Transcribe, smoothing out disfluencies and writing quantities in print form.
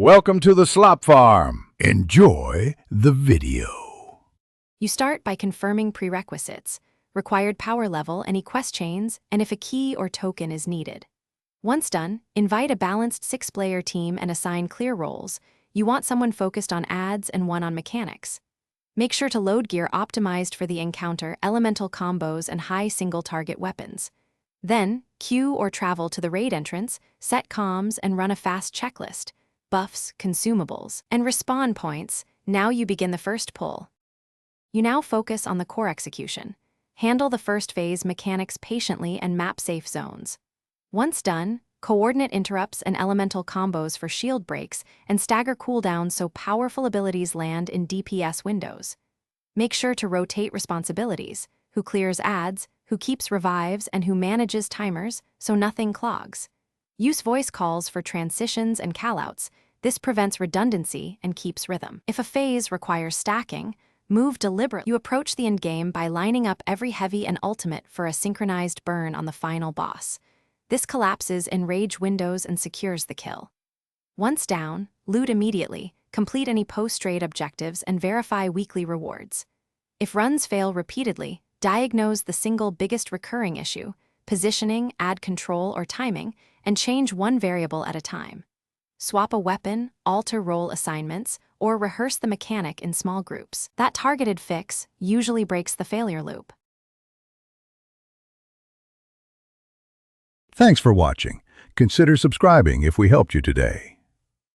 Welcome to the slop farm. Enjoy the video. You start by confirming prerequisites, required power level, any quest chains, and if a key or token is needed. Once done, invite a balanced 6-player team and assign clear roles. You want someone focused on ads and one on mechanics. Make sure to load gear optimized for the encounter, elemental combos, and high single-target weapons. Then, queue or travel to the raid entrance, set comms, and run a fast checklist. Buffs, consumables, and respawn points. Now you begin the first pull. You now focus on the core execution. Handle the first phase mechanics patiently and map safe zones. Once done, coordinate interrupts and elemental combos for shield breaks and stagger cooldowns so powerful abilities land in DPS windows. Make sure to rotate responsibilities: who clears ads, who keeps revives, and who manages timers so nothing clogs. Use voice calls for transitions and callouts. This prevents redundancy and keeps rhythm. If a phase requires stacking, move deliberately. You approach the endgame by lining up every heavy and ultimate for a synchronized burn on the final boss. This collapses enrage windows and secures the kill. Once down, loot immediately, complete any post-raid objectives, and verify weekly rewards. If runs fail repeatedly, diagnose the single biggest recurring issue, positioning, ad control, or timing, and change one variable at a time. Swap a weapon, alter role assignments, or rehearse the mechanic in small groups. That targeted fix usually breaks the failure loop. Thanks for watching. Consider subscribing if we helped you today.